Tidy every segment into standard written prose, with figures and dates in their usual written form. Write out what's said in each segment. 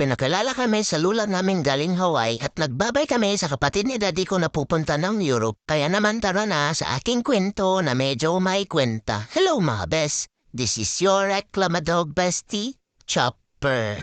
pinakilala kami sa lula namin galing Hawaii at nagbabay kami sa kapatid ni daddy ko na pupunta ng Europe. Kaya naman tara na sa aking kwento na medyo may kwenta. Hello mga bes, this is your Reclamadog bestie, Chopper.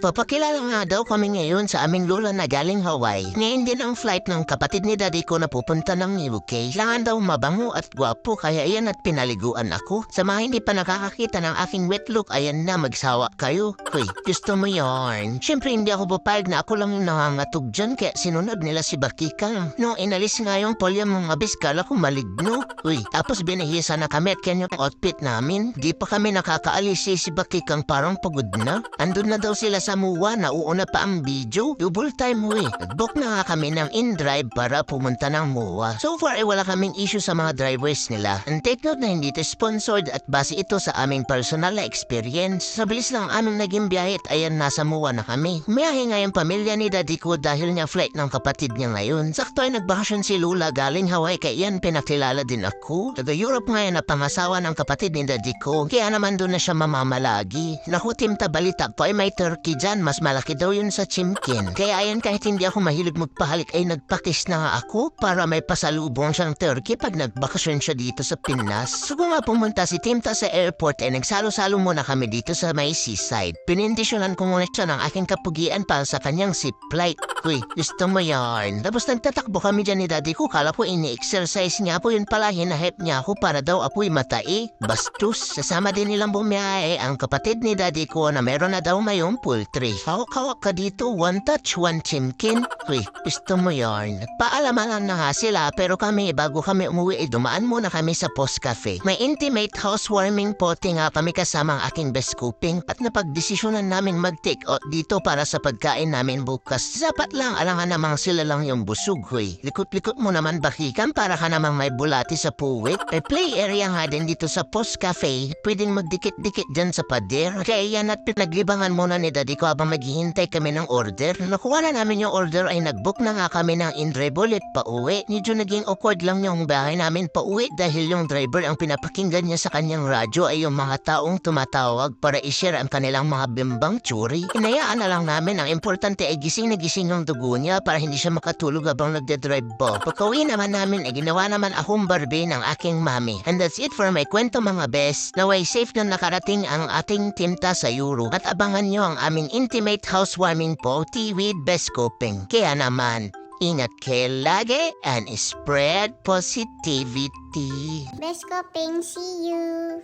Papakilala nga daw kami ngayon sa aming lula na galing Hawaii. Ngayon din ang flight ng kapatid ni daddy ko na pupunta ng UK. Kailangan daw mabango at gwapo kaya ayan at pinaliguan ako. Sa mga hindi pa nakakakita ng aking wet look, ayan na magsawa kayo. Hoy, gusto mo yarn? Siyempre hindi ako papayag na ako lang yung nangangatog dyan kaya sinunod nila si Bakika. Nung inalis nga yung polya mga biskala ko maligno. Uy, tapos binihisa na kami at kanyang outfit namin. Di pa kami nakakaalis si Bakikang parang pagod na. Andun na daw sila sa MUA, nauuna pa ang video. Double time Nag-book na nga kami ng in-drive para pumunta ng MUA. So far wala kaming issue sa mga drivers nila. And take note na hindi ito sponsored at base ito sa aming personal na experience. Sa bilis lang aming naging biyahe at ayan nasa MUA na kami. Humiyahe nga yung pamilya ni daddy ko dahil niya flight ng kapatid niya ngayon. Sakto ay nagbakasyon si Lula galing Hawaii kaya yan pinakilala din ako. Taga Europe ngayon na pangasawa ng kapatid ni daddy ko. Kaya naman doon na siya mamamalagi. Naku, Timta, balita ko ay may turkey dyan, mas malaki daw yun sa chimkin. Kaya ayan kahit hindi ako mahilig magpahalik ay nagpakis na nga ako para may pasalubong siyang turkey pag nagbakasyon siya dito sa Pinas. So kung nga pumunta si Timta sa airport ay nagsalo-salo muna kami dito sa may seaside. Pinindisyonan ko muna siya ng aking kapugian para sa kanyang zip flight. Uy, gusto mo yarn? Tapos nagtatakbo kami dyan ni daddy ko, kala ko ini-exercise niya po yun pala, hinahip niya ako para daw apoy matai. Bastos, sasama din nilang bumiyahe ang kapatid ni daddy ko na meron na daw mayong poultry. Hawak-hawak ka dito, one touch, one chimkin. Uy, gusto mo yarn? Paalaman na nga sila pero kami bago kami umuwi dumaan muna kami sa Post Cafe. May intimate housewarming party nga kami kasama ang aking best cooking at napagdesisyonan namin mag-take out dito para sa pagkain namin bukas. Sapat lang, alangan namang sila lang yung busog. Huy, likot-likot mo naman Bakikan para ka namang may bulati sa puwit. May play area nga din dito sa Post Cafe. Pwedeng magdikit-dikit dyan sa pader. Kaya yan at pinaglibangan muna ni daddy ko habang maghihintay kami ng order. Nakuha na namin yung order ay nag-book na nga kami ng in-drive ulit pa uwi. Medyo naging awkward lang yung bahay namin pa uwi dahil yung driver ang pinapakinggan niya sa kanyang radyo ay yung mga taong tumatawag para i-share ang kanilang mga bimbang tsuri. Hinayaan na lang namin, ang importante ay gising na gising yung dugo niya para hindi siya makatulog habang nagde-drive po. Pagka-uwi naman namin ay ginawa naman akong Barbie ng aking mami. And that's it for my kwento mga best. Naway safe na nakarating ang ating Timta sa Euro at abangan nyo ang aming intimate housewarming party with best coping. Kaya naman, ingat kayo lagi and spread positivity. Best coping, see you.